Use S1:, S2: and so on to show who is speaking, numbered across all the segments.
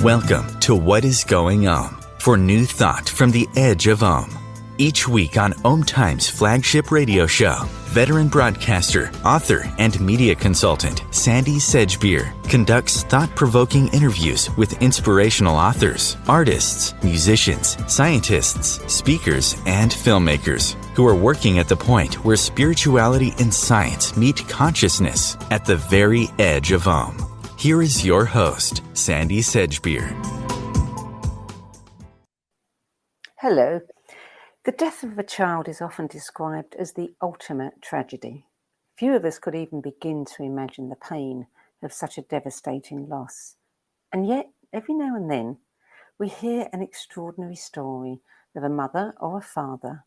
S1: Welcome to What is Going for new thought from the edge of Each week on Time's flagship radio show, veteran broadcaster, author, and media consultant Sandy Sedgbeer conducts thought-provoking interviews with inspirational authors, artists, musicians, scientists, speakers, and filmmakers who are working at the point where spirituality and science meet consciousness at the very edge of Here is your host, Sandy Sedgbeer.
S2: Hello. The death of a child is often described as the ultimate tragedy. Few of us could even begin to imagine the pain of such a devastating loss. And yet, every now and then, we hear an extraordinary story of a mother or a father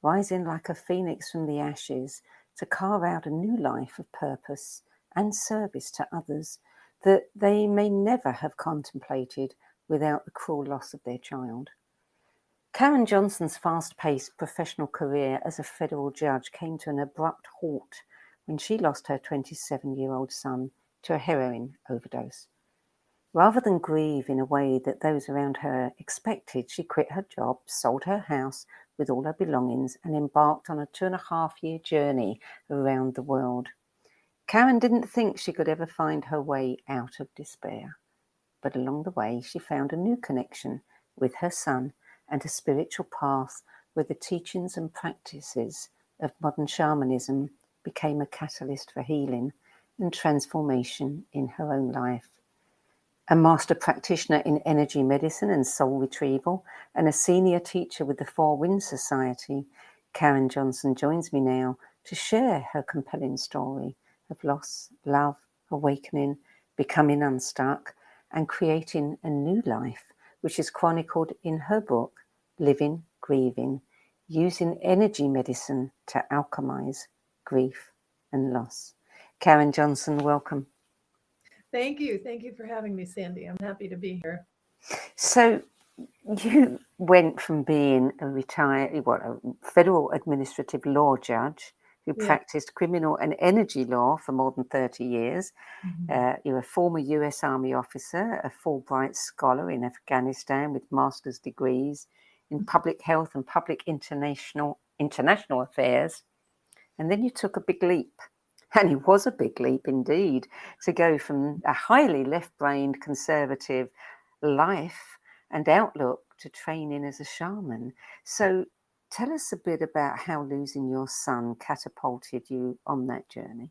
S2: rising like a phoenix from the ashes to carve out a new life of purpose and service to others that they may never have contemplated without the cruel loss of their child. Karen Johnson's fast-paced professional career as a federal judge came to an abrupt halt when she lost her 27-year-old son to a heroin overdose. Rather than grieve in a way that those around her expected, she quit her job, sold her house with all her belongings, and embarked on a 2.5-year journey around the world. Karen didn't think she could ever find her way out of despair, but along the way she found a new connection with her son and a spiritual path where the teachings and practices of modern shamanism became a catalyst for healing and transformation in her own life. A master practitioner in energy medicine and soul retrieval and a senior teacher with the Four Winds Society, Karen Johnson joins me now to share her compelling story of loss, love, awakening, becoming unstuck, and creating a new life, which is chronicled in her book, Living, Grieving, Using Energy Medicine to Alchemize Grief and Loss. Karen Johnson, welcome.
S3: Thank you. Thank you for having me, Sandy. I'm happy to be here.
S2: So you went from being a federal administrative law judge who practiced criminal and energy law for more than 30 years. Mm-hmm. You're a former US Army officer, a Fulbright scholar in Afghanistan with master's degrees in public health and public international affairs. And then you took a big leap, and it was a big leap indeed, to go from a highly left-brained conservative life and outlook to training as a shaman. So tell us a bit about how losing your son catapulted you on that journey.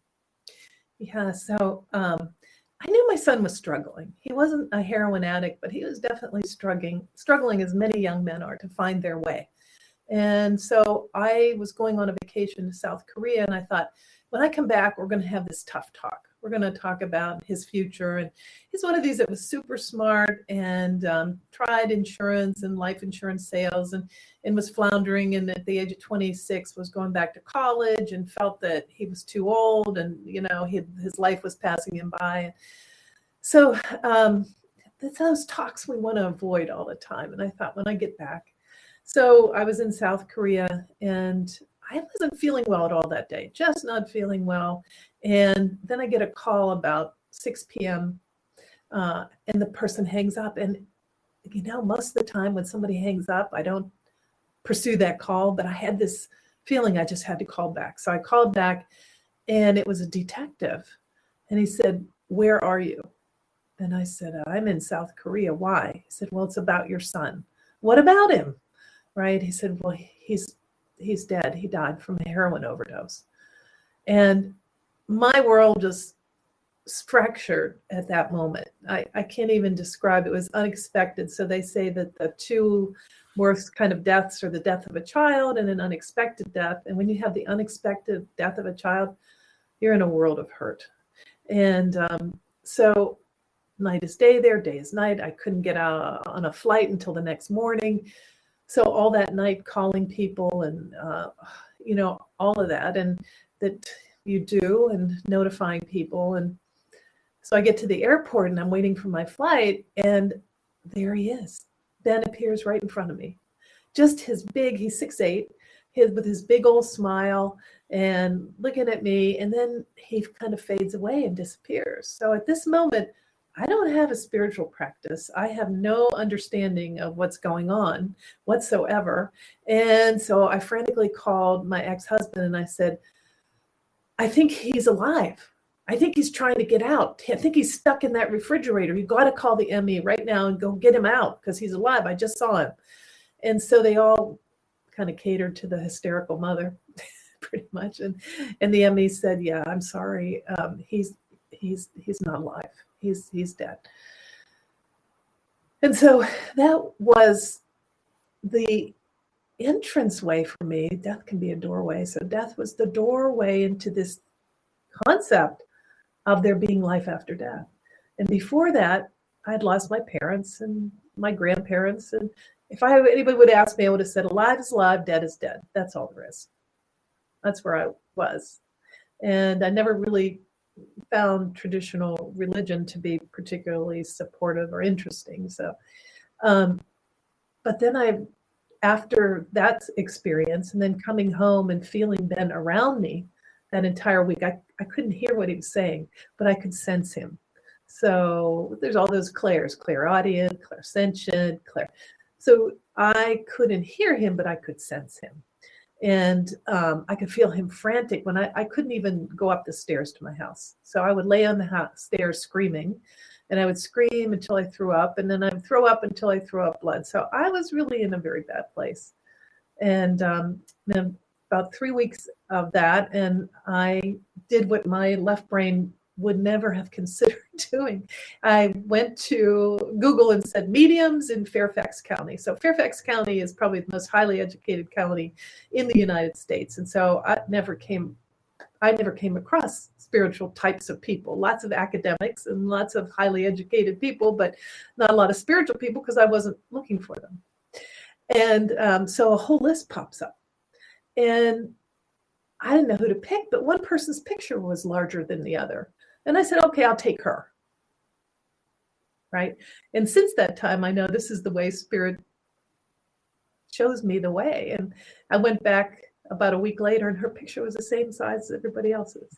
S3: Yeah, so I knew my son was struggling. He wasn't a heroin addict, but he was definitely struggling as many young men are to find their way. And so I was going on a vacation to South Korea, and I thought, when I come back, we're going to have this tough talk. We're going to talk about his future. And he's one of these that was super smart and tried insurance and life insurance sales and was floundering. And at the age of 26 was going back to college and felt that he was too old and, his life was passing him by. So that's those talks we want to avoid all the time. And I thought, when I get back. So I was in South Korea and I wasn't feeling well at all that day, just not feeling well. And then I get a call about 6 p.m. And the person hangs up. And, most of the time when somebody hangs up, I don't pursue that call. But I had this feeling I just had to call back. So I called back and it was a detective. And he said, "Where are you?" And I said, "I'm in South Korea. Why?" He said, "Well, it's about your son." "What about him?" Right? He said, "Well, he's dead. He died from a heroin overdose." And my world just fractured at that moment. I can't even describe. It was unexpected. So they say that the two worst kind of deaths are the death of a child and an unexpected death. And when you have the unexpected death of a child, you're in a world of hurt. And so night is day there, day is night. I couldn't get out on a flight until the next morning. So all that night calling people and, all of that and that you do and notifying people. And so I get to the airport and I'm waiting for my flight and there he is. Ben appears right in front of me. Just he's 6'8", with his big old smile and looking at me. And then he kind of fades away and disappears. So at this moment, I don't have a spiritual practice. I have no understanding of what's going on whatsoever. And so I frantically called my ex-husband and I said, I think he's alive. I think he's trying to get out. I think he's stuck in that refrigerator. You got to call the ME right now and go get him out because he's alive. I just saw him. And so they all kind of catered to the hysterical mother, pretty much. And the ME said, yeah, I'm sorry. He's not alive. He's dead. And so that was the entranceway for me. Death can be a doorway. So death was the doorway into this concept of there being life after death. And before that, I had lost my parents and my grandparents. And if anybody would ask me, I would have said, alive is alive, dead is dead. That's all there is. That's where I was. And I never really found traditional religion to be particularly supportive or interesting. So, but then after that experience and then coming home and feeling Ben around me that entire week, I couldn't hear what he was saying, but I could sense him. So there's all those clairs, clairaudient, clairsentient, so I couldn't hear him, but I could sense him. And I could feel him frantic when I couldn't even go up the stairs to my house. So I would lay on the stairs screaming, and I would scream until I threw up, and then I would throw up until I threw up blood. So I was really in a very bad place. And then about 3 weeks of that, and I did what my left brain would never have considered doing. I went to Google and said mediums in Fairfax County. So Fairfax County is probably the most highly educated county in the United States. And so I never came across spiritual types of people, lots of academics and lots of highly educated people, but not a lot of spiritual people because I wasn't looking for them. And so a whole list pops up. And I didn't know who to pick, but one person's picture was larger than the other. And I said, okay, I'll take her. Right. And since that time, I know this is the way Spirit shows me the way. And I went back about a week later and her picture was the same size as everybody else's.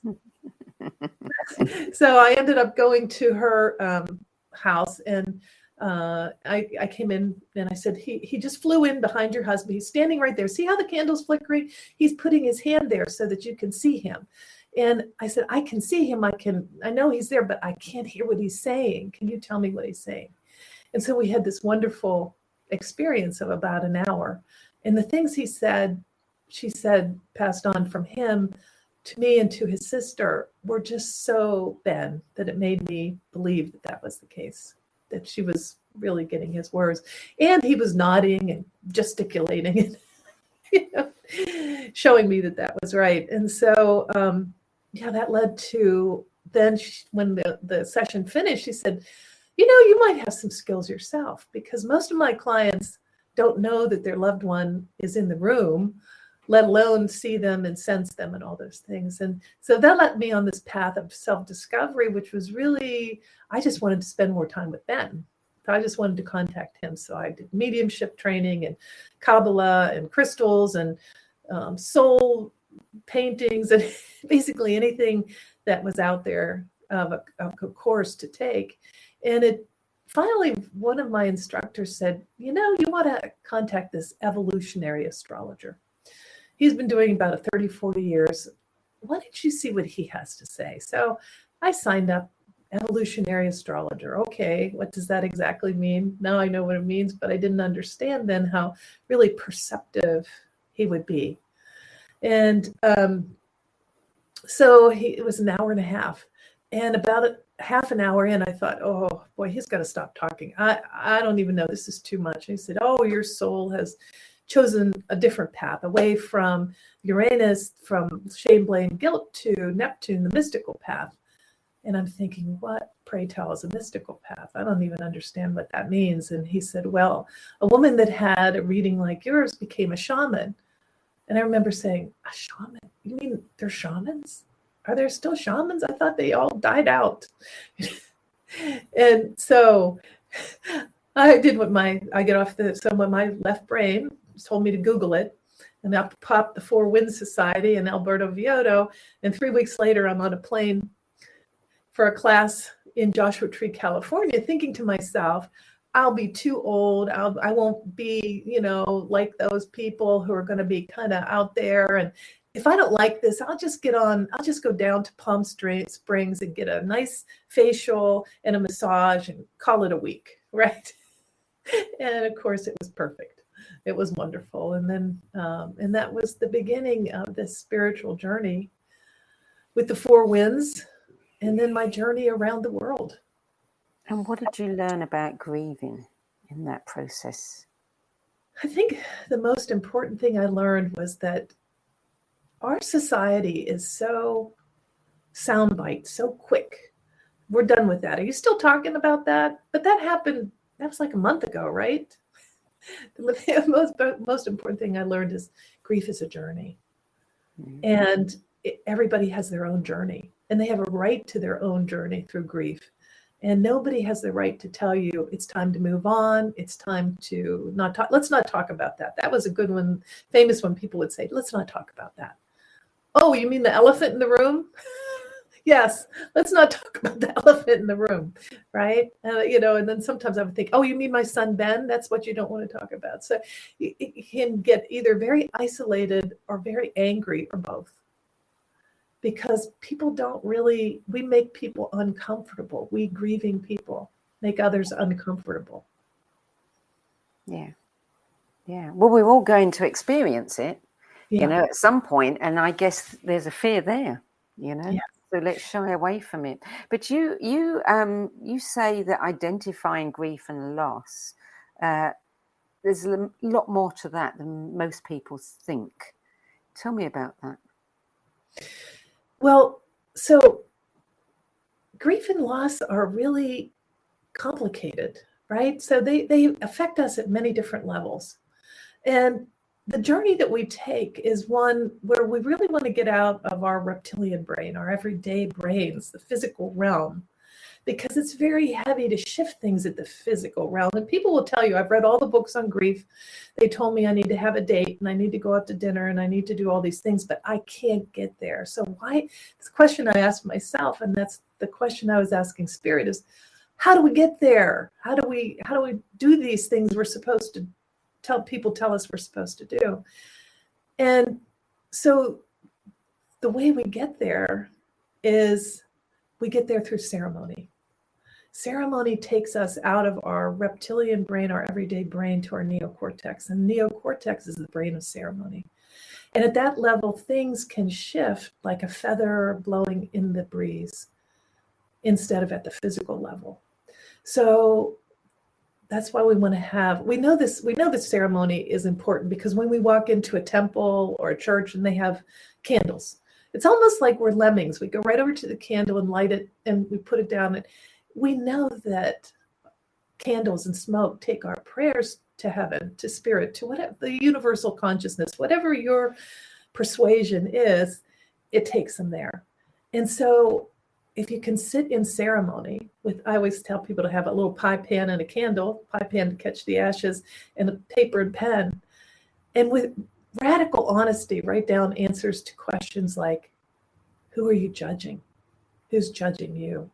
S3: So I ended up going to her house and I came in and I said, he just flew in behind your husband. He's standing right there. See how the candle's flickering? He's putting his hand there so that you can see him. And I said, I can see him. I know he's there, but I can't hear what he's saying. Can you tell me what he's saying? And so we had this wonderful experience of about an hour. And the things she said, passed on from him to me and to his sister were just so Ben that it made me believe that was the case, that she was really getting his words. And he was nodding and gesticulating and showing me that was right. And so, that led to then when the session finished, she said, you might have some skills yourself, because most of my clients don't know that their loved one is in the room, let alone see them and sense them and all those things. And so that led me on this path of self-discovery, which was really, I just wanted to spend more time with Ben. I just wanted to contact him. So I did mediumship training and Kabbalah and crystals and soul paintings and basically anything that was out there of a course to take. And it finally, one of my instructors said, you want to contact this evolutionary astrologer. He's been doing about 30, 40 years. Why don't you see what he has to say? So I signed up, evolutionary astrologer. Okay, what does that exactly mean? Now I know what it means, but I didn't understand then how really perceptive he would be. And so it was an hour and a half. And about half an hour in, I thought, oh boy, he's got to stop talking. I don't even know, this is too much. And he said, oh, your soul has chosen a different path, away from Uranus, from shame, blame, guilt, to Neptune, the mystical path. And I'm thinking, what, pray tell, is a mystical path? I don't even understand what that means. And he said, well, a woman that had a reading like yours became a shaman. And I remember saying, a shaman? You mean they're shamans? Are there still shamans? I thought they all died out. And so I did when my left brain told me to Google it, and I popped the Four Winds Society and Alberto Vioto. And 3 weeks later, I'm on a plane for a class in Joshua Tree, California, thinking to myself, I'll be too old. I won't be, like those people who are going to be kind of out there. And if I don't like this, I'll just go down to Palm Springs and get a nice facial and a massage and call it a week, right? And of course, it was perfect. It was wonderful. And then, and that was the beginning of this spiritual journey with the four winds, and then my journey around the world.
S2: And what did you learn about grieving in that process?
S3: I think the most important thing I learned was that our society is so soundbite, so quick. We're done with that. Are you still talking about that? But that was like a month ago, right? The most important thing I learned is grief is a journey. Mm-hmm. And everybody has their own journey, and they have a right to their own journey through grief. And nobody has the right to tell you it's time to move on. It's time to not talk. Let's not talk about that. That was a good one, famous one. People would say, let's not talk about that. Oh, you mean the elephant in the room? Yes, let's not talk about the elephant in the room, right? And then sometimes I would think, oh, you mean my son, Ben? That's what you don't want to talk about. So you can get either very isolated or very angry or both. Because we make people uncomfortable. We grieving people make others uncomfortable.
S2: Yeah. Yeah. Well, we're all going to experience it, at some point. And I guess there's a fear there,
S3: Yeah.
S2: So let's shy away from it. But you say that identifying grief and loss, there's a lot more to that than most people think. Tell me about that.
S3: Well, so grief and loss are really complicated, right? So they affect us at many different levels. And the journey that we take is one where we really want to get out of our reptilian brain, our everyday brains, the physical realm, because it's very heavy to shift things at the physical realm. And people will tell you, I've read all the books on grief. They told me I need to have a date and I need to go out to dinner and I need to do all these things, but I can't get there. So why? It's a question I asked myself, and that's the question I was asking Spirit is, how do we get there? How do we do these things we're supposed to tell us we're supposed to do? And so the way we get there is we get there through ceremony. Ceremony takes us out of our reptilian brain, our everyday brain, to our neocortex. And neocortex is the brain of ceremony. And at that level, things can shift like a feather blowing in the breeze instead of at the physical level. So that's why we know this ceremony is important, because when we walk into a temple or a church and they have candles, it's almost like we're lemmings. We go right over to the candle and light it and we put it down. And we know that candles and smoke take our prayers to heaven, to spirit, to whatever the universal consciousness, whatever your persuasion is, it takes them there. And so if you can sit in ceremony I always tell people to have a little pie pan and a candle, pie pan to catch the ashes, and a paper and pen. And with radical honesty, write down answers to questions like, who are you judging? Who's judging you?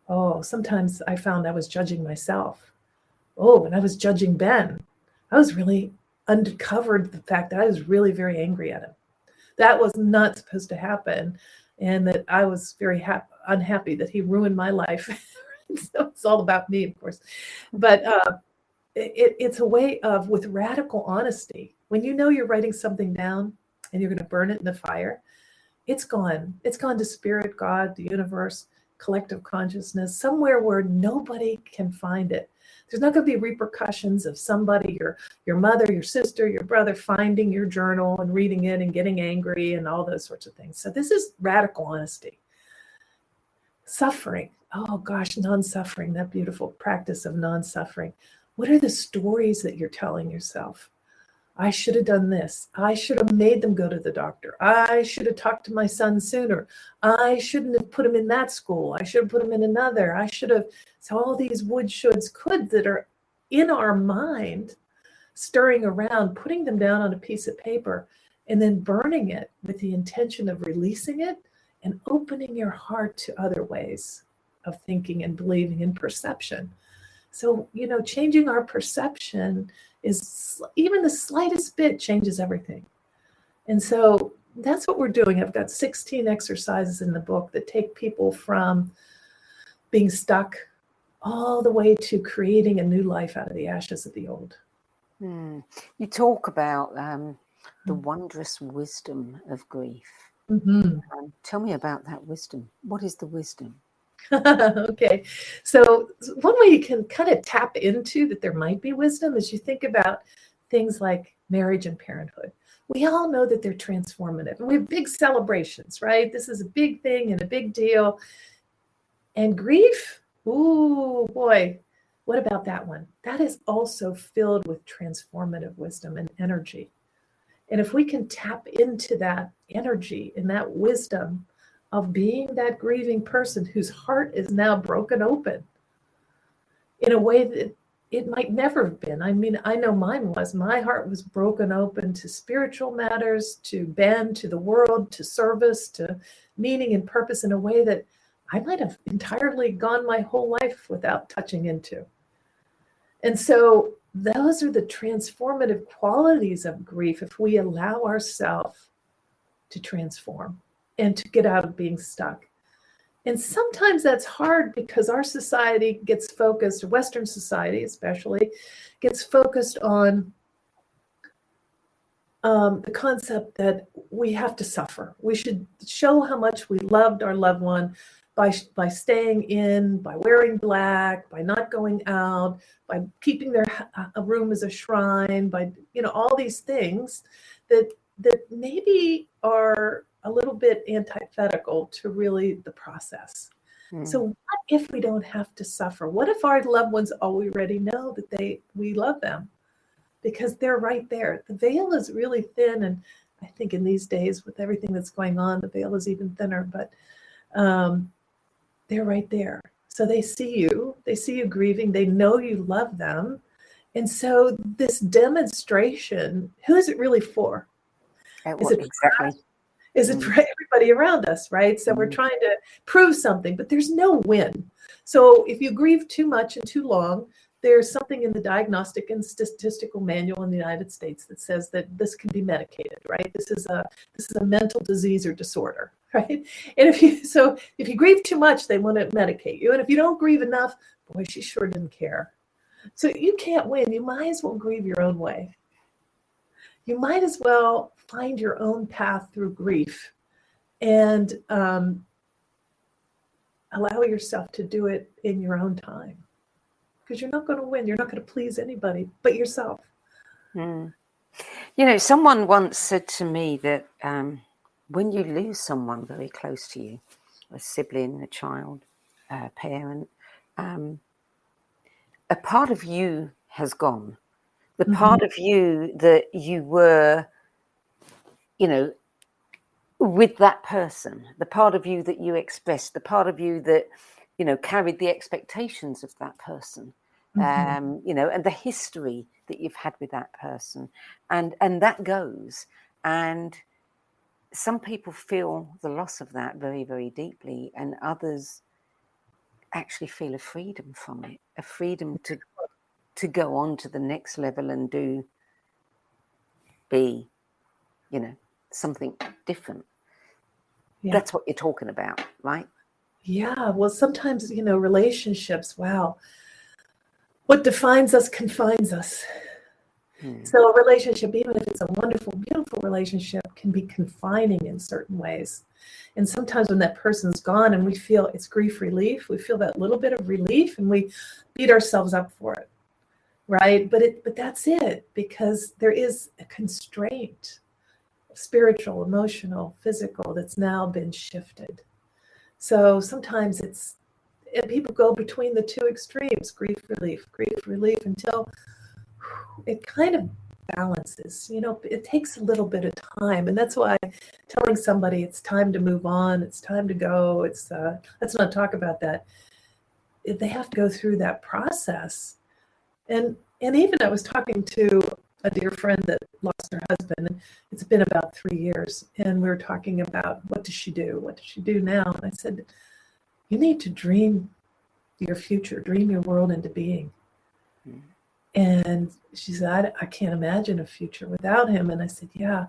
S3: Oh, sometimes I found I was judging myself. Oh, and I was judging Ben. I was really uncovered the fact that I was really very angry at him. That was not supposed to happen. And that I was very unhappy that he ruined my life. So it's all about me, of course. But it's a way of, with radical honesty, when you know you're writing something down and you're going to burn it in the fire, it's gone. It's gone to spirit, God, the universe, collective consciousness, somewhere where nobody can find it. There's not going to be repercussions of somebody, your mother, your sister, your brother, finding your journal and reading it and getting angry and all those sorts of things. So this is radical honesty. Suffering. Oh gosh, non-suffering, that beautiful practice of non-suffering. What are the stories that you're telling yourself? I should have done this. I should have made them go to the doctor. I should have talked to my son sooner. I shouldn't have put him in that school. I should have put him in another. I should have. So all these would, shoulds, could that are in our mind, stirring around, putting them down on a piece of paper, and then burning it with the intention of releasing it and opening your heart to other ways. of thinking and believing and perception. So, changing our perception is, even the slightest bit changes everything. And so that's what we're doing. I've got 16 exercises in the book that take people from being stuck all the way to creating a new life out of the ashes of the old.
S2: You talk about the wondrous wisdom of grief. Tell me about that wisdom. What is the wisdom?
S3: Okay, so one way you can kind of tap into that there might be wisdom is you think about things like marriage and parenthood. We all know that they're transformative, and we have big celebrations, right? This is a big thing and a big deal. And grief, ooh boy, what about that one? That is also filled with transformative wisdom and energy. And if we can tap into that energy and that wisdom of being that grieving person whose heart is now broken open in a way that it might never have been. I mean, I know mine was. My heart was broken open to spiritual matters, to bend, to the world, to service, to meaning and purpose in a way that I might have entirely gone my whole life without touching into. And so those are the transformative qualities of grief if we allow ourselves to transform and to get out of being stuck. And sometimes that's hard because our society gets focused, Western society especially, gets focused on the concept that we have to suffer. We should show how much we loved our loved one by staying in, by wearing black, by not going out, by keeping their a room as a shrine, by all these things that maybe are a little bit antithetical to really the process. So what if we don't have to suffer? What if our loved ones already know that we love them because they're right there? The veil is really thin, and I think in these days with everything that's going on, the veil is even thinner, but they're right there. So they see you grieving, they know you love them. And so this demonstration, who is it really for? Is it exactly? Is it for everybody around us, right? So we're trying to prove something, but there's no win. So if you grieve too much and too long, there's something in the Diagnostic and Statistical Manual in the United States that says that this can be medicated, right? This is a mental disease or disorder, right? And if you grieve too much, they want to medicate you. And if you don't grieve enough, boy, she sure didn't care. So you can't win. You might as well grieve your own way. You might as well find your own path through grief and allow yourself to do it in your own time. Because you're not going to win. You're not going to please anybody but yourself.
S2: Someone once said to me that when you lose someone very close to you, a sibling, a child, a parent, a part of you has gone. The part of you that you were, with that person, the part of you that you expressed, the part of you that, carried the expectations of that person, and the history that you've had with that person. And that goes. And some people feel the loss of that very, very deeply, and others actually feel a freedom from it, a freedom to go on to the next level and be, something different. Yeah. That's what you're talking about, right?
S3: Yeah. Well, sometimes, relationships, wow. What defines us confines us. So a relationship, even if it's a wonderful, beautiful relationship, can be confining in certain ways. And sometimes when that person's gone and we feel it's grief relief, we feel that little bit of relief and we beat ourselves up for it. Right. But that's it, because there is a constraint, spiritual, emotional, physical, that's now been shifted. So sometimes people go between the two extremes, grief relief, until it kind of balances. It takes a little bit of time. And that's why telling somebody it's time to move on, it's time to go, let's not talk about that. They have to go through that process. And even I was talking to a dear friend that lost her husband, and it's been about 3 years, and we were talking about what does she do now? And I said, you need to dream your future, dream your world into being. Mm. And she said, I can't imagine a future without him. And I said, yeah.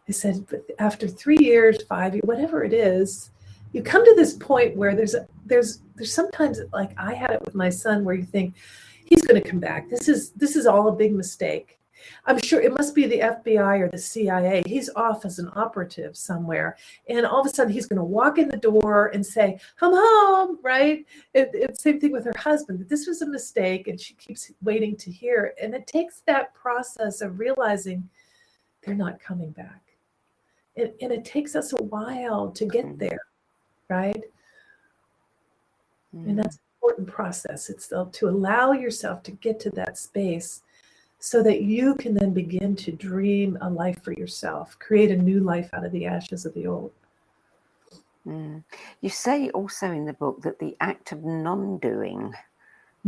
S3: I said, but after 3 years, 5 years, whatever it is, you come to this point where there's sometimes, like I had it with my son, where you think he's going to come back. This is all a big mistake. I'm sure it must be the FBI or the CIA. He's off as an operative somewhere. And all of a sudden he's going to walk in the door and say, I'm home, right? It's same thing with her husband. That this was a mistake, and she keeps waiting to hear. And it takes that process of realizing they're not coming back. And it takes us a while to get there, right? And that's an important process. It's to allow yourself to get to that space so that you can then begin to dream a life for yourself, create a new life out of the ashes of the old.
S2: You say also in the book that the act of non-doing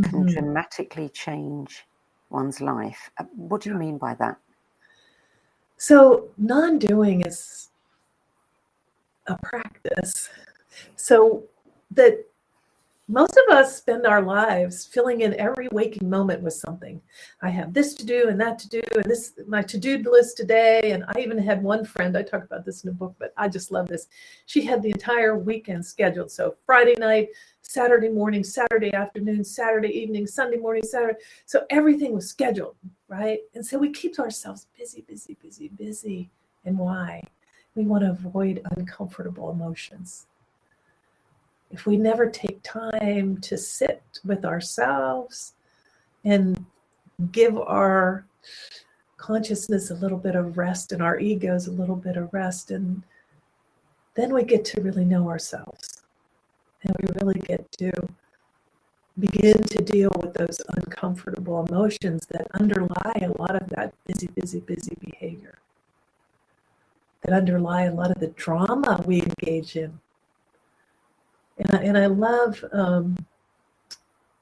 S2: can dramatically change one's life. What do you mean by that?
S3: So non-doing is a practice. So that most of us spend our lives filling in every waking moment with something. I have this to do and that to do, and this my to-do list today. And I even had one friend, I talk about this in the book, but I just love this. She had the entire weekend scheduled. So Friday night, Saturday morning, Saturday afternoon, Saturday evening, Sunday morning, Saturday. So everything was scheduled, right? And so we keep ourselves busy, busy, busy, busy. And why? We want to avoid uncomfortable emotions. If we never take time to sit with ourselves and give our consciousness a little bit of rest and our egos a little bit of rest, and then we get to really know ourselves. And we really get to begin to deal with those uncomfortable emotions that underlie a lot of that busy, busy, busy behavior, that underlie a lot of the drama we engage in. And I love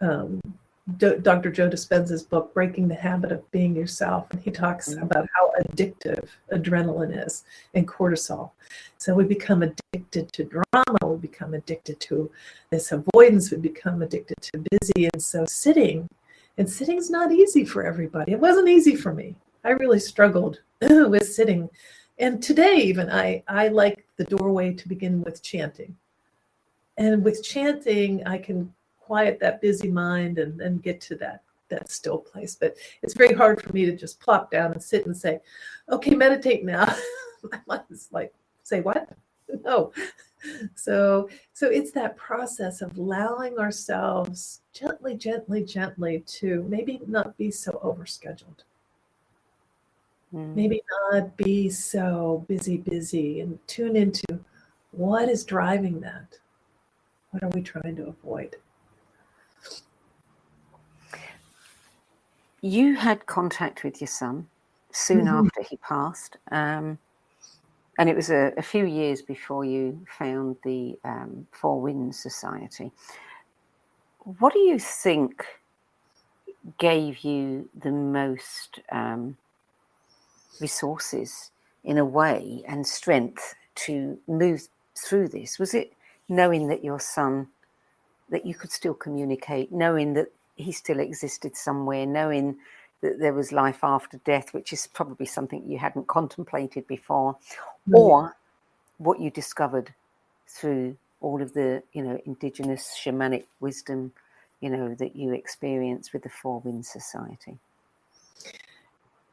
S3: Dr. Joe Dispenza's book, Breaking the Habit of Being Yourself. And he talks about how addictive adrenaline is and cortisol. So we become addicted to drama. We become addicted to this avoidance. We become addicted to busy. And so sitting's not easy for everybody. It wasn't easy for me. I really struggled with sitting. And today even, I like the doorway to begin with chanting. And with chanting, I can quiet that busy mind and get to that still place. But it's very hard for me to just plop down and sit and say, okay, meditate now. My mind is like, say what? No. So it's that process of allowing ourselves gently, gently, gently to maybe not be so overscheduled. Maybe not be so busy, and tune into what is driving that. What are we trying to avoid?
S2: You had contact with your son soon after he passed, and it was a few years before you found the Four Winds Society. What do you think gave you the most resources, in a way, and strength to move through this? Was it knowing that your son, that you could still communicate, knowing that he still existed somewhere, knowing that there was life after death, which is probably something you hadn't contemplated before, or what you discovered through all of the, indigenous shamanic wisdom, that you experienced with the Four Winds Society?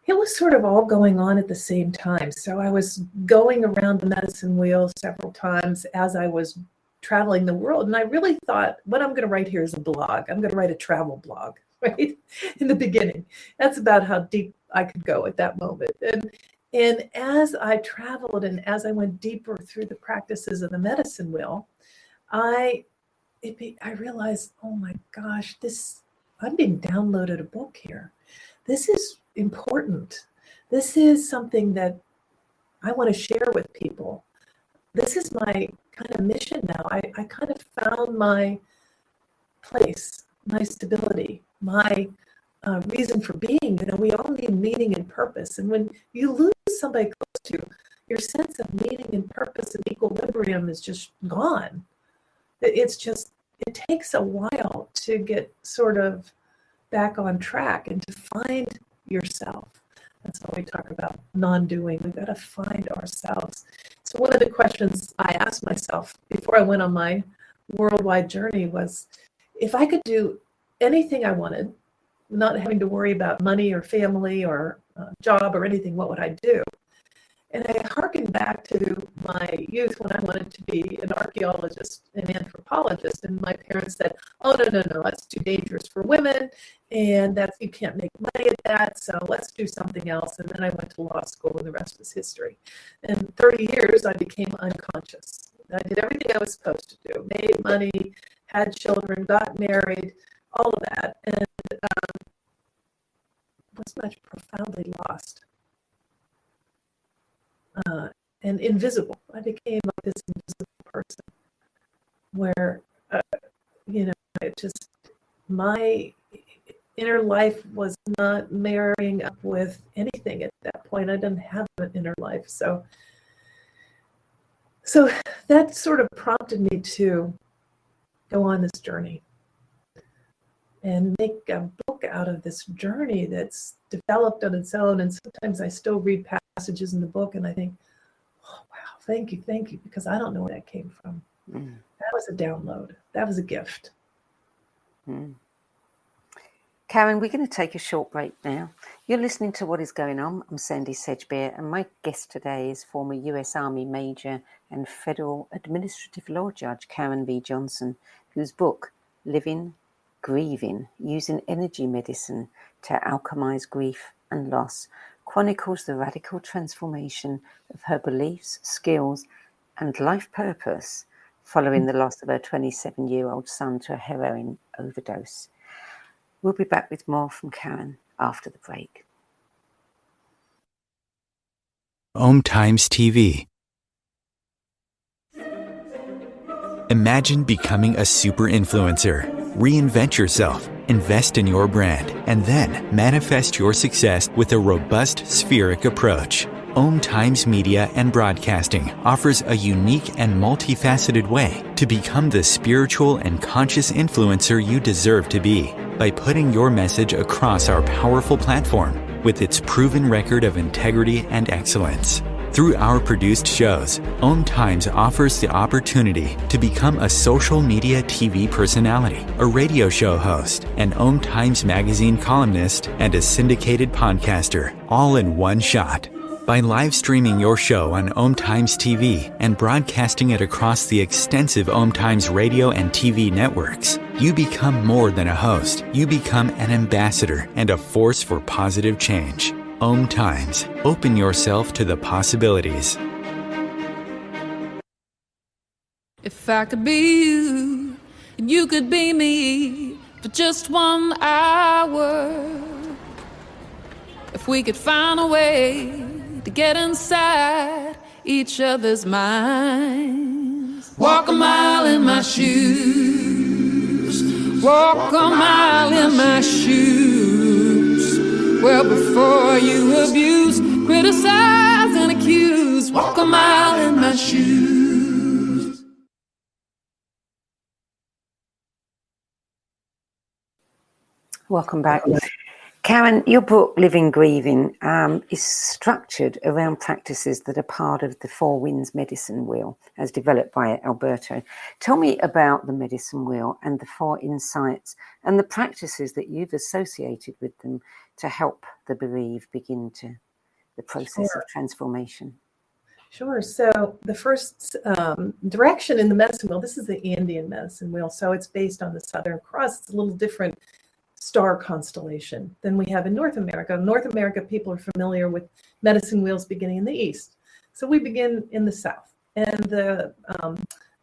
S3: It was sort of all going on at the same time. So I was going around the medicine wheel several times as I was traveling the world. And I really thought, what I'm going to write here is a blog. I'm going to write a travel blog, right? In the beginning. That's about how deep I could go at that moment. And as I traveled and as I went deeper through the practices of the medicine wheel, I realized, oh my gosh, I'm being downloaded a book here. This is important. This is something that I want to share with people. This is my kind of mission now. I kind of found my place, my stability, my reason for being. We all need meaning and purpose. And when you lose somebody close to you, your sense of meaning and purpose and equilibrium is just gone. It's just it takes a while to get sort of back on track and to find yourself. That's why we talk about non-doing. We've got to find ourselves. So one of the questions I asked myself before I went on my worldwide journey was, if I could do anything I wanted, not having to worry about money or family or job or anything, what would I do? And I harkened back to my youth when I wanted to be an archaeologist and anthropologist. And my parents said, oh, no, that's too dangerous for women. And you can't make money at that. So let's do something else. And then I went to law school and the rest was history. In 30 years, I became unconscious. I did everything I was supposed to do, made money, had children, got married, all of that. And was much profoundly lost. And invisible. I became like this invisible person where, my inner life was not marrying up with anything at that point. I didn't have an inner life. So that sort of prompted me to go on this journey and make a book out of this journey that's developed on its own. And sometimes I still read passages in the book and I think, oh, wow, thank you, because I don't know where that came from. That was a download. That was a gift.
S2: Karen, we're going to take a short break now. You're listening to What Is Going On. I'm Sandy Sedgbeer, and my guest today is former US Army Major and Federal Administrative Law Judge Karen V. Johnson, whose book, Living, Grieving, Using Energy Medicine to Alchemize Grief and Loss, chronicles the radical transformation of her beliefs, skills, and life purpose following the loss of her 27-year-old son to a heroin overdose. We'll be back with more from Karen after the break.
S1: Om Times TV. Imagine becoming a super influencer. Reinvent yourself, invest in your brand, and then manifest your success with a robust spheric approach. Om Times Media and Broadcasting offers a unique and multifaceted way to become the spiritual and conscious influencer you deserve to be by putting your message across our powerful platform with its proven record of integrity and excellence. Through our produced shows, Om Times offers the opportunity to become a social media TV personality, a radio show host, an Om Times magazine columnist, and a syndicated podcaster, all in one shot. By live streaming your show on Om Times TV and broadcasting it across the extensive Om Times radio and TV networks, you become more than a host. You become an ambassador and a force for positive change. Om Times. Open yourself to the possibilities.
S4: If I could be you, and you could be me for just 1 hour. If we could find a way to get inside each other's minds. Walk a mile in my shoes. Walk a mile in my shoes. Well, before you abuse, criticize, and accuse, walk a mile in my shoes.
S2: Welcome back. Karen, your book, Living Grieving, is structured around practices that are part of the Four Winds medicine wheel, as developed by Alberto. Tell me about the medicine wheel and the 4 insights and the practices that you've associated with them to help the bereaved begin the process of transformation.
S3: Sure. So the first direction in the medicine wheel, this is the Andean medicine wheel. So it's based on the Southern Cross. It's a little different star constellation than we have in North America. In North America, people are familiar with medicine wheels beginning in the east. So we begin in the south. And the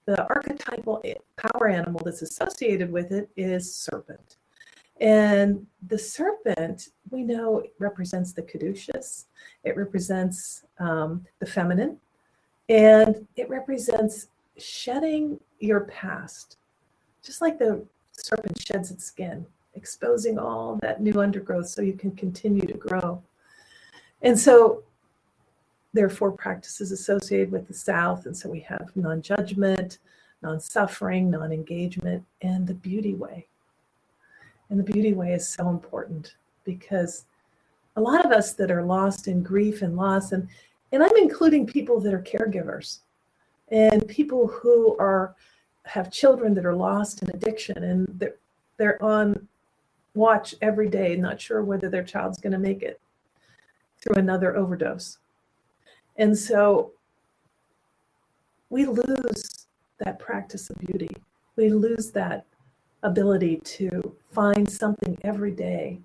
S3: archetypal power animal that's associated with it is serpent. And the serpent, we know, represents the caduceus. It represents the feminine. And it represents shedding your past, just like the serpent sheds its skin, exposing all that new undergrowth so you can continue to grow. And so there are 4 practices associated with the South. And so we have non-judgment, non-suffering, non-engagement, and the beauty way. And the beauty way is so important because a lot of us that are lost in grief and loss, and I'm including people that are caregivers and people who have children that are lost in addiction, and they're on watch every day, not sure whether their child's going to make it through another overdose. And so we lose that practice of beauty. We lose that ability to find something every day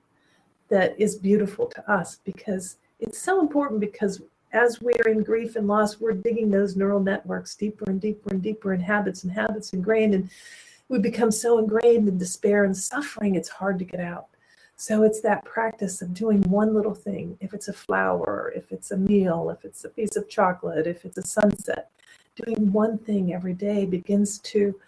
S3: that is beautiful to us, because it's so important, because as we're in grief and loss, we're digging those neural networks deeper and deeper and deeper in habits ingrained, and we become so ingrained in despair and suffering, it's hard to get out. So it's that practice of doing one little thing. If it's a flower, if it's a meal, if it's a piece of chocolate, if it's a sunset, doing one thing every day begins to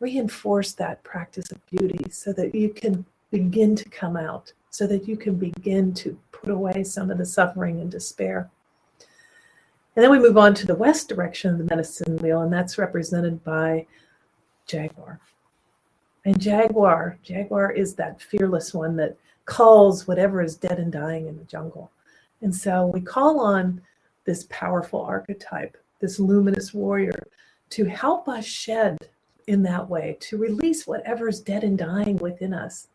S3: reinforce that practice of beauty so that you can begin to come out, so that you can begin to put away some of the suffering and despair. And then we move on to the west direction of the medicine wheel, and that's represented by Jaguar. And Jaguar is that fearless one that calls whatever is dead and dying in the jungle. And so we call on this powerful archetype, this luminous warrior, to help us shed in that way, to release whatever is dead and dying within us.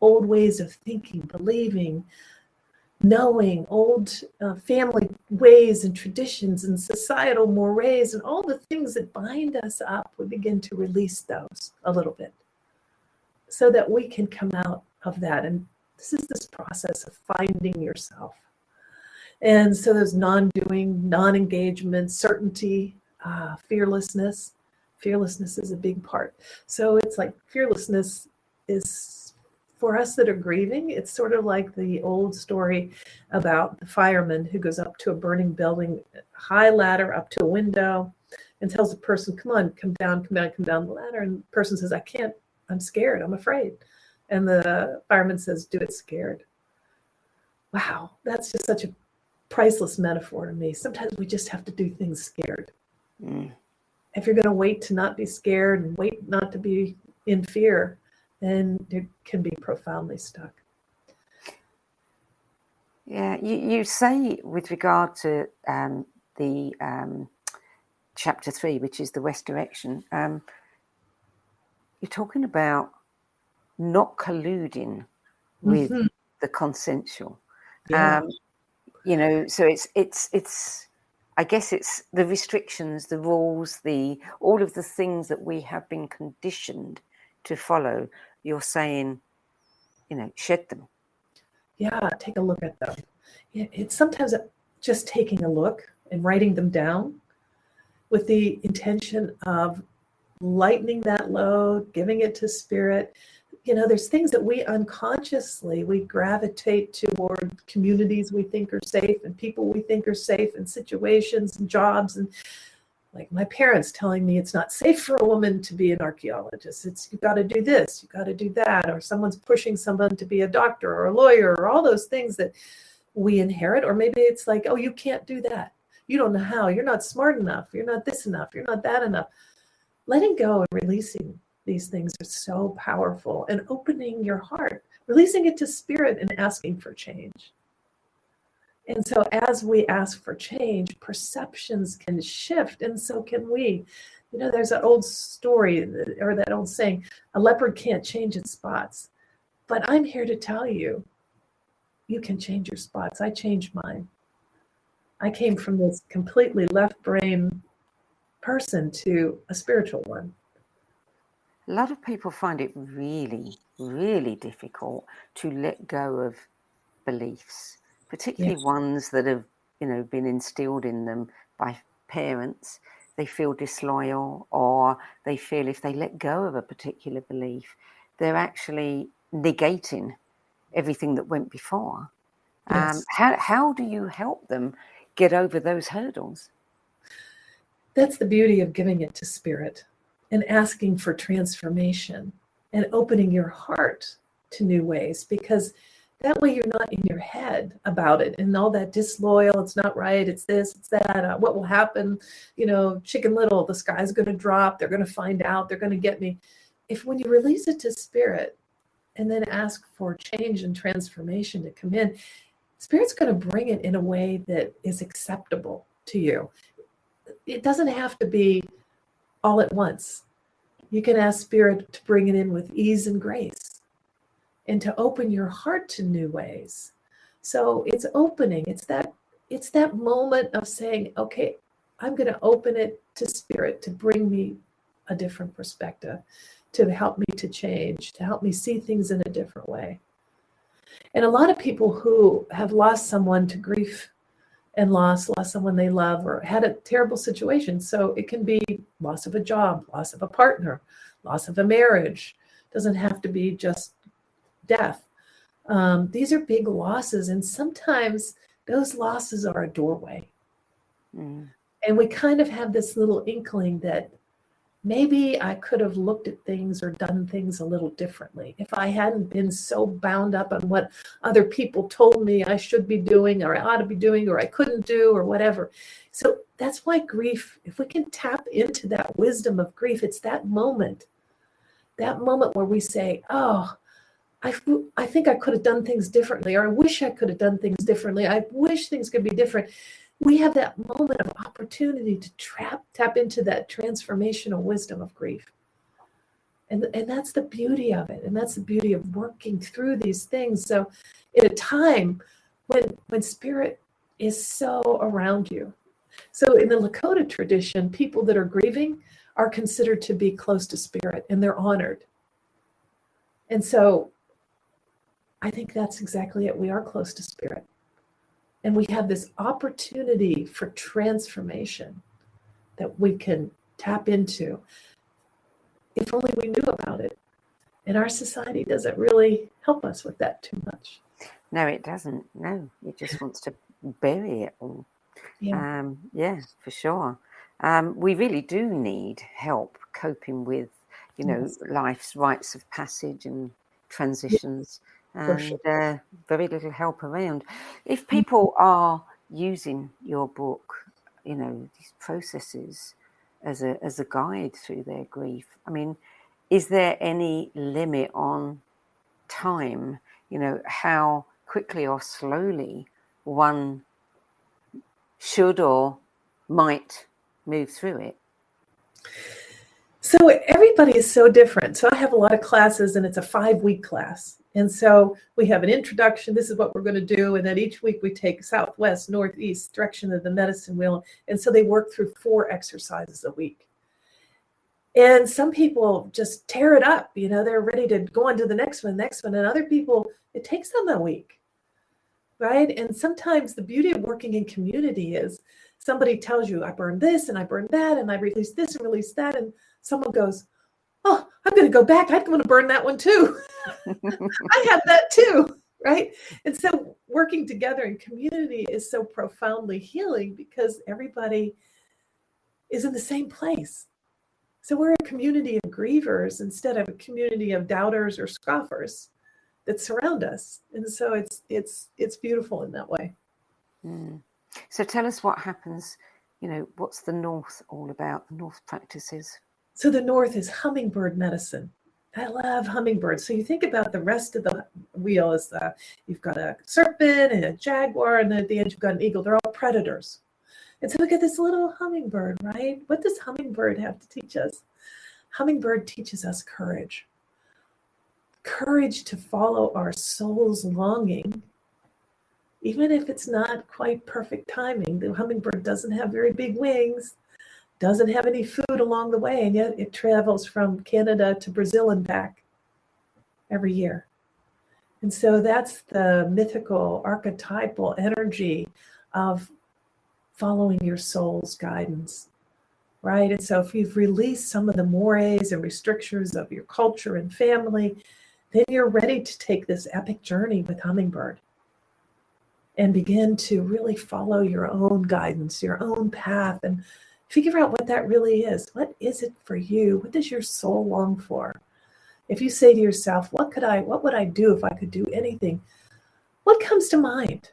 S3: Old ways of thinking, believing, knowing, old family ways and traditions and societal mores and all the things that bind us up. We begin to release those a little bit so that we can come out of that. And this is this process of finding yourself. And so there's non-doing, non-engagement, certainty, fearlessness. Fearlessness is a big part. So it's like fearlessness is, for us that are grieving, it's sort of like the old story about the fireman who goes up to a burning building, high ladder up to a window, and tells the person, come on, come down the ladder. And the person says, I can't, I'm scared, I'm afraid. And the fireman says, do it scared. Wow, that's just such a priceless metaphor to me. Sometimes we just have to do things scared. If you're going to wait to not be scared and wait not to be in fear, then you can be profoundly stuck.
S2: Yeah, you say with regard to the chapter 3, which is the West direction, you're talking about not colluding with the consensual.
S3: Yeah.
S2: So it's I guess it's the restrictions, the rules, all of the things that we have been conditioned to follow. You're saying, shed them.
S3: Yeah, take a look at them. Yeah, it's sometimes just taking a look and writing them down with the intention of lightening that load, giving it to spirit. There's things that we unconsciously, we gravitate toward communities we think are safe and people we think are safe and situations and jobs. And like my parents telling me it's not safe for a woman to be an archaeologist. It's, you got to do this, you got to do that. Or someone's pushing someone to be a doctor or a lawyer, or all those things that we inherit. Or maybe it's like, oh, you can't do that. You don't know how. You're not smart enough. You're not this enough. You're not that enough. Letting go and releasing these things are so powerful, and opening your heart, releasing it to spirit and asking for change. And so as we ask for change, perceptions can shift, and so can we. There's that old story, or that old saying, a leopard can't change its spots. But I'm here to tell you, you can change your spots. I changed mine. I came from this completely left brain person to a spiritual one.
S2: A lot of people find it really, really difficult to let go of beliefs, particularly ones that have, been instilled in them by parents. They feel disloyal, or they feel if they let go of a particular belief, they're actually negating everything that went before.
S3: Yes.
S2: How do you help them get over those hurdles?
S3: That's the beauty of giving it to spirit and asking for transformation and opening your heart to new ways, because That way you're not in your head about it and all that disloyal, it's not right, it's this, it's that, what will happen, Chicken Little, the sky's going to drop, they're going to find out, they're going to get me. If when you release it to spirit and then ask for change and transformation to come in, spirit's going to bring it in a way that is acceptable to you. It doesn't have to be all at once. You can ask spirit to bring it in with ease and grace and to open your heart to new ways. So it's opening. It's that moment of saying, okay, I'm going to open it to spirit to bring me a different perspective, to help me to change, to help me see things in a different way. And a lot of people who have lost someone to grief and lost someone they love, or had a terrible situation. So it can be loss of a job, loss of a partner, loss of a marriage. Doesn't have to be just death. These are big losses, and sometimes those losses are a doorway. And we kind of have this little inkling that maybe I could have looked at things or done things a little differently if I hadn't been so bound up on what other people told me I should be doing, or I ought to be doing, or I couldn't do, or whatever. So that's why grief, if we can tap into that wisdom of grief, it's that moment where we say, oh, I think I could have done things differently, or I wish I could have done things differently. I wish things could be different. We have that moment of opportunity to tap into that transformational wisdom of grief. And that's the beauty of it. And that's the beauty of working through these things. So at a time when spirit is so around you. So in the Lakota tradition, people that are grieving are considered to be close to spirit, and they're honored. And so I think that's exactly it. We are close to spirit. And we have this opportunity for transformation that we can tap into if only we knew about it. And our society doesn't really help us with that too much.
S2: No, it doesn't. No, it just wants to bury it all. Yeah, for sure. We really do need help coping with, life's rites of passage and transitions. And very little help around. If people are using your book, these processes as a guide through their grief, I mean, is there any limit on time? How quickly or slowly one should or might move through it?
S3: So everybody is so different. So I have a lot of classes, and it's a 5-week class. And so we have an introduction. This is what we're going to do. And then each week we take southwest, northeast direction of the medicine wheel. And so they work through 4 exercises a week. And some people just tear it up. They're ready to go on to the next one. And other people, it takes them a week, right? And sometimes the beauty of working in community is somebody tells you, I burned this and I burned that and I released this and released that. And someone goes, oh, I'm going to go back. I'm going to burn that one too. I have that too, right? And so working together in community is so profoundly healing because everybody is in the same place. So we're a community of grievers instead of a community of doubters or scoffers that surround us. And so it's beautiful in that way.
S2: So tell us what happens, what's the North all about, the North practices?
S3: So the North is hummingbird medicine. I love hummingbirds. So you think about the rest of the wheel is you've got a serpent and a jaguar, and then at the end you've got an eagle. They're all predators. And so we got this little hummingbird, right? What does hummingbird have to teach us? Hummingbird teaches us courage. Courage to follow our soul's longing, even if it's not quite perfect timing. The hummingbird doesn't have very big wings, doesn't have any food along the way, and yet it travels from Canada to Brazil and back every year. And so that's the mythical, archetypal energy of following your soul's guidance, right? And so if you've released some of the mores and restrictions of your culture and family, then you're ready to take this epic journey with hummingbird and begin to really follow your own guidance, your own path, and figure out what that really is. What is it for you? What does your soul long for? If you say to yourself, what would I do if I could do anything? What comes to mind?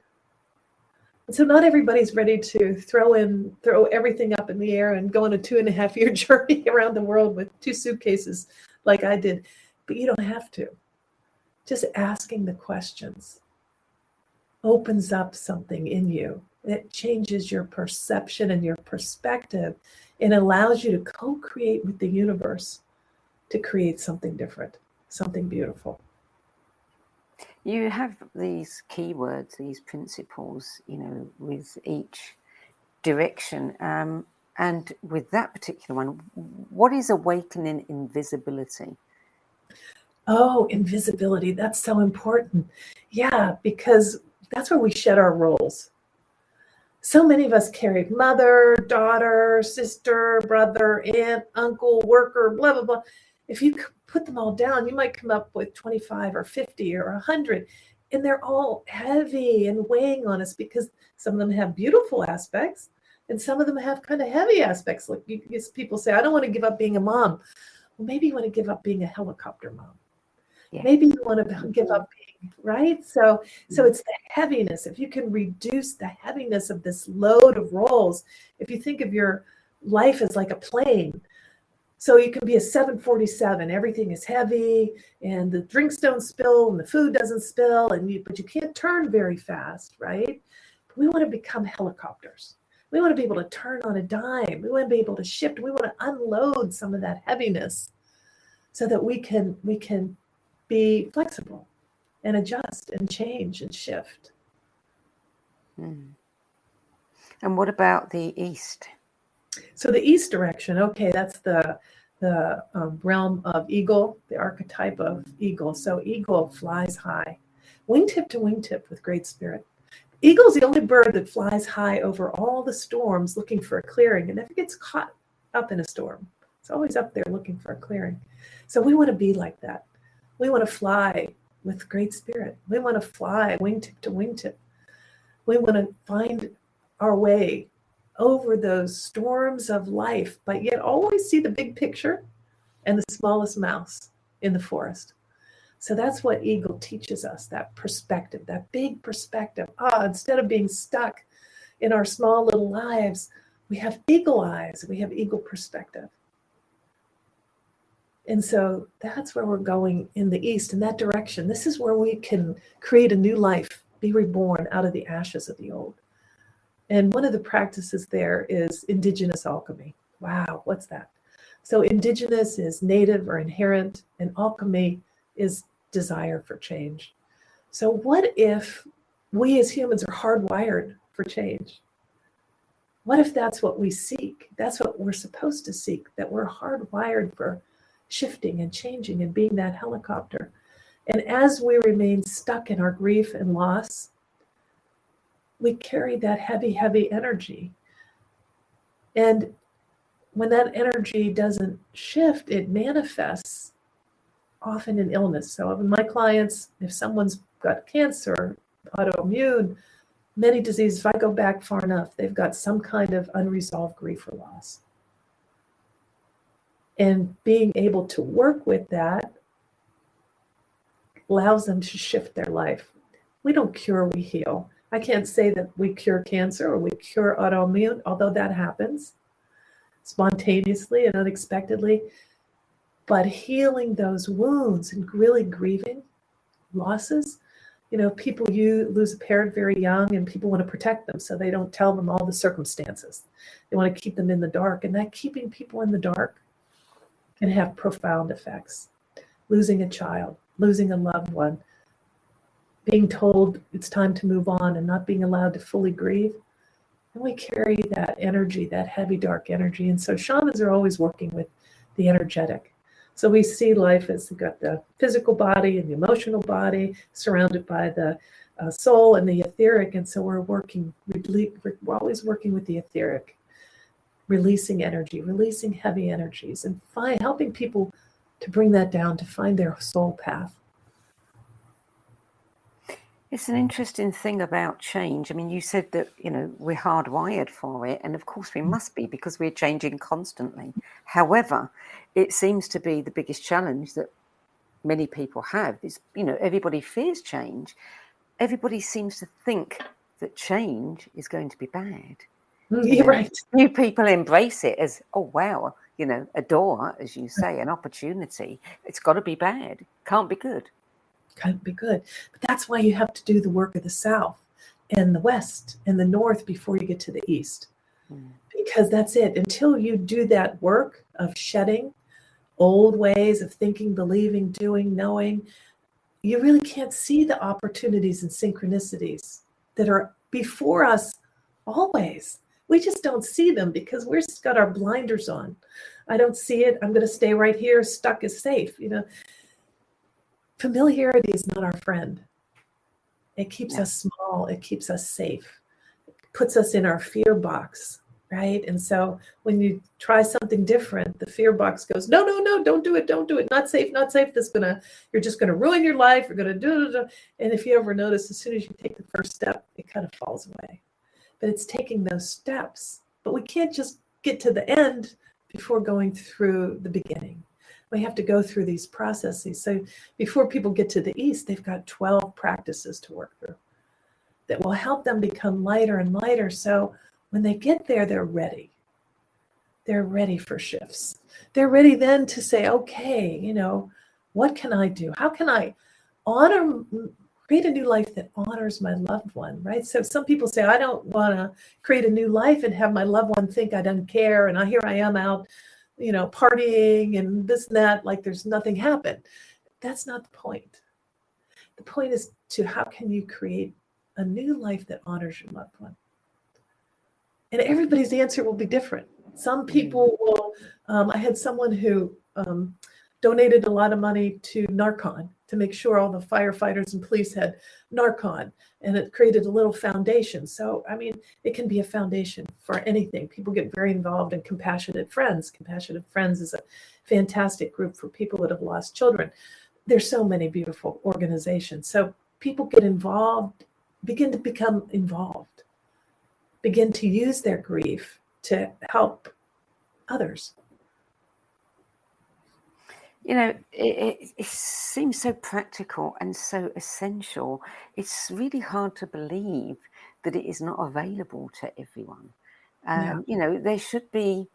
S3: And so not everybody's ready to throw everything up in the air and go on a 2.5-year journey around the world with 2 suitcases like I did. But you don't have to. Just asking the questions opens up something in you. It changes your perception and your perspective. It allows you to co-create with the universe to create something different, something beautiful.
S2: You have these keywords, these principles, with each direction. And with that particular one, what is awakening invisibility?
S3: Oh, invisibility. That's so important. Yeah, because that's where we shed our roles. So many of us carry mother, daughter, sister, brother, aunt, uncle, worker, blah, blah, blah. If you put them all down, you might come up with 25 or 50 or 100. And they're all heavy and weighing on us because some of them have beautiful aspects and some of them have kind of heavy aspects. Like people say, I don't want to give up being a mom. Well, maybe you want to give up being a helicopter mom. Yeah. Maybe you want to give up being, right? So it's the heaviness. If you can reduce the heaviness of this load of roles, if you think of your life as like a plane, so you can be a 747, everything is heavy and the drinks don't spill and the food doesn't spill, but you can't turn very fast, right? But we want to become helicopters. We want to be able to turn on a dime. We want to be able to shift. We want to unload some of that heaviness so that we can be flexible and adjust and change and shift.
S2: And what about the East?
S3: So the East direction, okay, that's the realm of eagle, the archetype of eagle. So eagle flies high, wingtip to wingtip with great spirit. Eagle's the only bird that flies high over all the storms looking for a clearing and never gets caught up in a storm. It's always up there looking for a clearing. So we want to be like that. We want to fly with great spirit. We want to fly wingtip to wingtip. We want to find our way over those storms of life, but yet always see the big picture and the smallest mouse in the forest. So that's what eagle teaches us, that perspective, that big perspective. Instead of being stuck in our small little lives, we have eagle eyes, we have eagle perspective. And so that's where we're going in the East, in that direction. This is where we can create a new life, be reborn out of the ashes of the old. And one of the practices there is Indigenous Alchemy. Wow, what's that? So Indigenous is native or inherent, and alchemy is desire for change. So what if we as humans are hardwired for change? What if that's what we seek? That's what we're supposed to seek, that we're hardwired for shifting and changing and being that helicopter. And as we remain stuck in our grief and loss, we carry that heavy, heavy energy. And when that energy doesn't shift, it manifests often in illness. So in my clients, if someone's got cancer, autoimmune, many diseases, if I go back far enough, they've got some kind of unresolved grief or loss. And being able to work with that allows them to shift their life. We don't cure, we heal. I can't say that we cure cancer or we cure autoimmune, although that happens spontaneously and unexpectedly. But healing those wounds and really grieving losses, people lose a parent very young and people want to protect them, so they don't tell them all the circumstances. They want to keep them in the dark, and that keeping people in the dark can have profound effects. Losing a child, losing a loved one, being told it's time to move on and not being allowed to fully grieve. And we carry that energy, that heavy, dark energy. And so shamans are always working with the energetic. So we see life as you've got the physical body and the emotional body surrounded by the soul and the etheric. And so we're always working with the etheric, releasing energy, releasing heavy energies, and helping people to bring that down, to find their soul path.
S2: It's an interesting thing about change. I mean, you said that, we're hardwired for it. And of course we must be, because we're changing constantly. However, it seems to be the biggest challenge that many people have is, everybody fears change. everybody seems to think that change is going to be bad.
S3: You're right.
S2: New people embrace it as, oh, wow, a door, as you say, an opportunity. It's got to be bad. Can't be good.
S3: Can't be good. But that's why you have to do the work of the South and the West and the North before you get to the East. Because that's it. Until you do that work of shedding old ways of thinking, believing, doing, knowing, you really can't see the opportunities and synchronicities that are before us always. We just don't see them because we've got our blinders on. I don't see it. I'm going to stay right here. Stuck is safe. Familiarity is not our friend. It keeps us small. It keeps us safe. It puts us in our fear box, right? And so when you try something different, the fear box goes, no, don't do it. Don't do it. Not safe, not safe. You're just going to ruin your life. You're going to do it. And if you ever notice, as soon as you take the first step, it kind of falls away. But it's taking those steps. But we can't just get to the end before going through the beginning. We have to go through these processes. So before people get to the East, they've got 12 practices to work through that will help them become lighter and lighter. So when they get there, they're ready. They're ready for shifts. They're ready then to say, okay, what can I do? How can I create a new life that honors my loved one, right? So some people say, I don't want to create a new life and have my loved one think I don't care. And here I am out, partying and this and that, like there's nothing happened. That's not the point. The point is how can you create a new life that honors your loved one? And everybody's answer will be different. Some people will, I had someone who donated a lot of money to Narcan to make sure all the firefighters and police had Narcan, and it created a little foundation. So, it can be a foundation for anything. People get very involved in Compassionate Friends. Compassionate Friends is a fantastic group for people that have lost children. There's so many beautiful organizations. So people get involved, begin to become involved, begin to use their grief to help others.
S2: It seems so practical and so essential. It's really hard to believe that it is not available to everyone. There should be,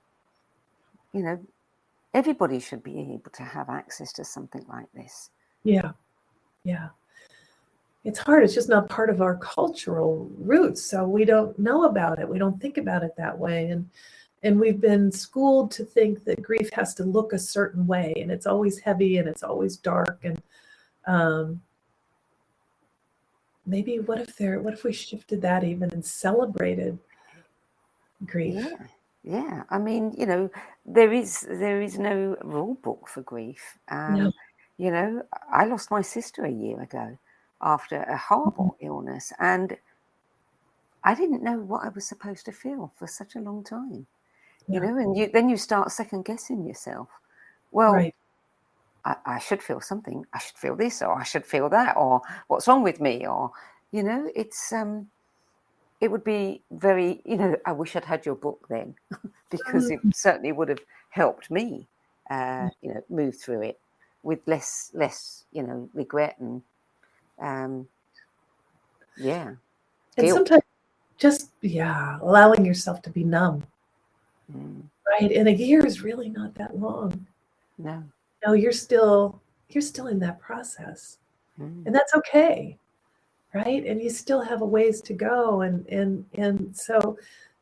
S2: everybody should be able to have access to something like this.
S3: Yeah. It's hard. It's just not part of our cultural roots. So we don't know about it. We don't think about it that way. And we've been schooled to think that grief has to look a certain way, and it's always heavy and it's always dark. And maybe what if we shifted that even and celebrated grief?
S2: Yeah. There is no rule book for grief.
S3: No.
S2: I lost my sister a year ago after a horrible illness, and I didn't know what I was supposed to feel for such a long time. And then you start second guessing yourself. Well, right. I should feel something. I should feel this, or I should feel that, or what's wrong with me, or it's it would be very. I wish I'd had your book then, because it certainly would have helped me, move through it with less, regret and
S3: And
S2: guilt.
S3: sometimes just allowing yourself to be numb. Right. And a year is really not that long.
S2: No,
S3: you're still in that process. And that's okay. Right. And you still have a ways to go. And so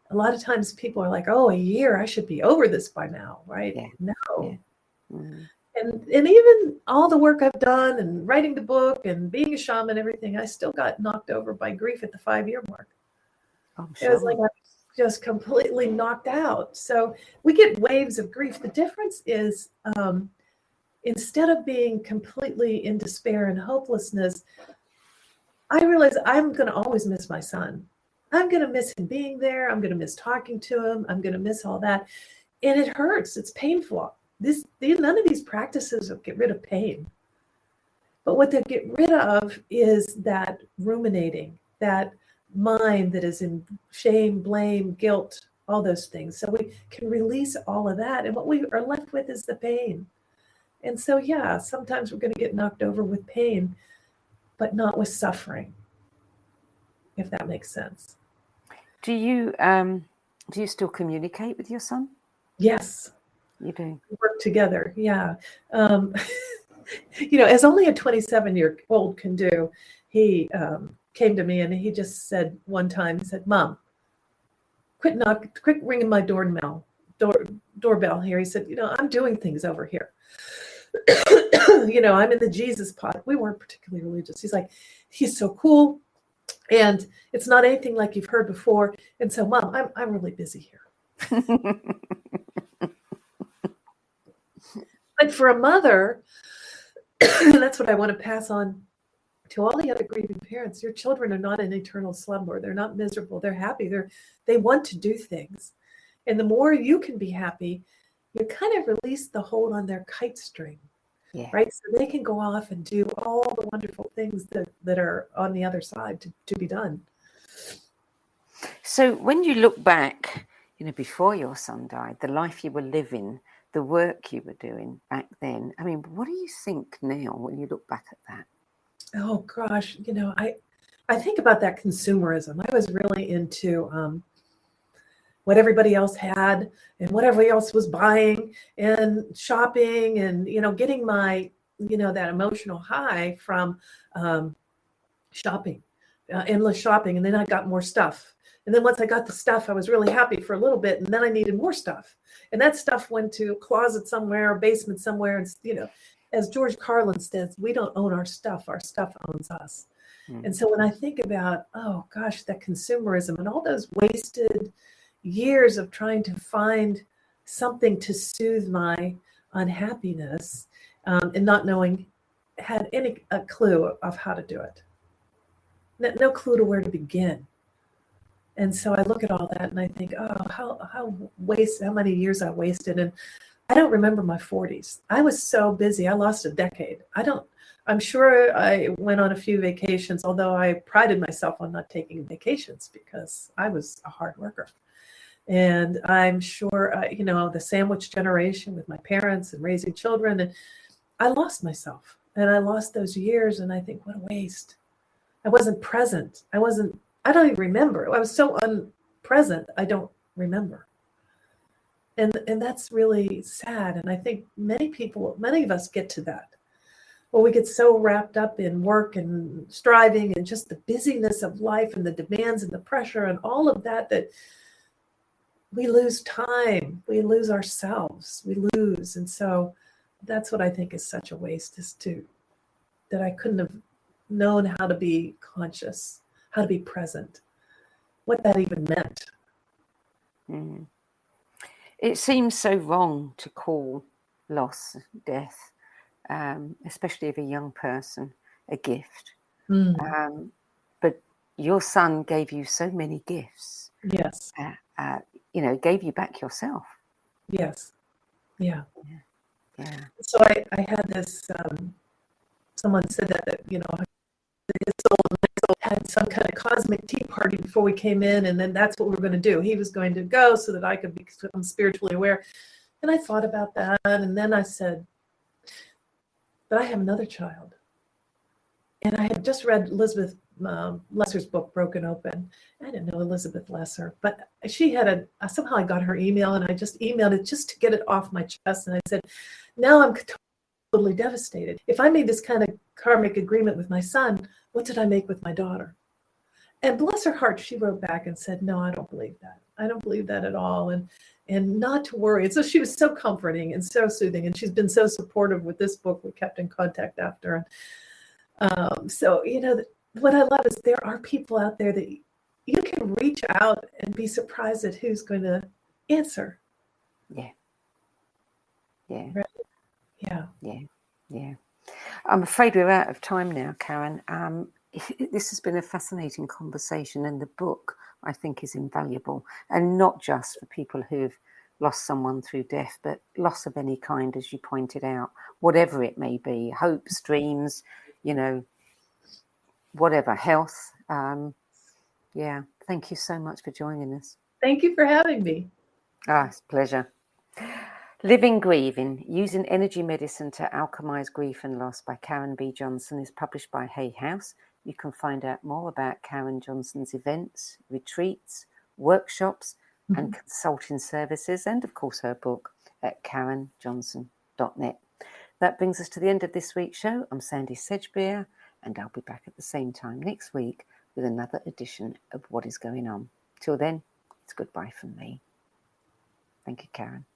S3: a lot of times people are like, oh, a year, I should be over this by now. Right.
S2: Yeah.
S3: No.
S2: Yeah.
S3: And even all the work I've done and writing the book and being a shaman, everything, I still got knocked over by grief at the 5-year mark.
S2: Oh, sure.
S3: It was like I was just completely knocked out. So we get waves of grief. The difference is instead of being completely in despair and hopelessness, I realize I'm going to always miss my son. I'm going to miss him being there. I'm going to miss talking to him. I'm going to miss all that. And it hurts. It's painful. None of these practices will get rid of pain. But what they get rid of is that ruminating, that mind that is in shame, blame, guilt, all those things. So we can release all of that. And what we are left with is the pain. And so, sometimes we're going to get knocked over with pain, but not with suffering. if that makes sense.
S2: Do you still communicate with your son?
S3: Yes.
S2: You do.
S3: We work together. Yeah. As only a 27-year-old can do, he came to me and he just said one time, he said, "Mom, quit ringing my doorbell here." He said, "I'm doing things over here." I'm in the Jesus pod. We weren't particularly religious. He's like, he's so cool. And it's not anything like you've heard before. And so, Mom, I'm really busy here. But for a mother, that's what I want to pass on to all the other grieving parents. Your children are not in eternal slumber. They're not miserable. They're happy. They want to do things. And the more you can be happy, you kind of release the hold on their kite string.
S2: Yeah.
S3: Right. So they can go off and do all the wonderful things that are on the other side to be done.
S2: So when you look back, before your son died, the life you were living, the work you were doing back then, I mean, what do you think now when you look back at that?
S3: Oh, gosh. I think about that consumerism. I was really into what everybody else had and what everybody else was buying and shopping and, getting my, that emotional high from shopping, endless shopping. And then I got more stuff. And then once I got the stuff, I was really happy for a little bit. And then I needed more stuff. And that stuff went to a closet somewhere, a basement somewhere. And, as George Carlin says, we don't own our stuff owns us. Mm. And so when I think about, oh gosh, that consumerism and all those wasted years of trying to find something to soothe my unhappiness and not knowing, had a clue of how to do it. No clue to where to begin. And so I look at all that and I think, oh, how many years I wasted. And I don't remember my 40s. I was so busy. I lost a decade. I'm sure I went on a few vacations, although I prided myself on not taking vacations because I was a hard worker. And I'm sure, the sandwich generation with my parents and raising children, and I lost myself and I lost those years. And I think, what a waste. I wasn't present. I don't even remember. I was so unpresent. I don't remember. And that's really sad. And I think many of us get to that. Well, we get so wrapped up in work and striving and just the busyness of life and the demands and the pressure and all of that we lose time, we lose ourselves, we lose. And so that's what I think is such a waste, that I couldn't have known how to be conscious, how to be present, what that even meant.
S2: Mm. It seems so wrong to call loss, death, especially of a young person, a gift. Mm. But your son gave you so many gifts.
S3: Yes.
S2: Gave you back yourself.
S3: Yes. Yeah.
S2: Yeah.
S3: So I had this, someone said that his soul had some kind of cosmic tea party before we came in, and then that's what we were going to do. He was going to go so that I could become spiritually aware. And I thought about that, and then I said, but I have another child. And I had just read Elizabeth Lesser's book, Broken Open. I didn't know Elizabeth Lesser, but she had somehow I got her email, and I just emailed it just to get it off my chest. And I said, now I'm totally devastated. If I made this kind of karmic agreement with my son, what did I make with my daughter? And bless her heart, she wrote back and said, no, I don't believe that. I don't believe that at all. And not to worry. And so she was so comforting and so soothing. And she's been so supportive with this book. We kept in contact after. So, what I love is there are people out there that you can reach out and be surprised at who's going to answer.
S2: Yeah. Yeah.
S3: Right? Yeah.
S2: Yeah. Yeah. I'm afraid we're out of time now, Karen. This has been a fascinating conversation, and the book, I think, is invaluable, and not just for people who've lost someone through death, but loss of any kind, as you pointed out, whatever it may be, hopes, dreams, whatever, health. Yeah. Thank you so much for joining us.
S3: Thank you for having me.
S2: It's a pleasure. Living Grieving, Using Energy Medicine to Alchemize Grief and Loss by Karen B. Johnson is published by Hay House. you can find out more about Karen Johnson's events, retreats, workshops, and consulting services, and of course her book at karenjohnson.net. That brings us to the end of this week's show. I'm Sandy Sedgbeer, and I'll be back at the same time next week with another edition of What is Going On. Till then, it's goodbye from me. Thank you, Karen.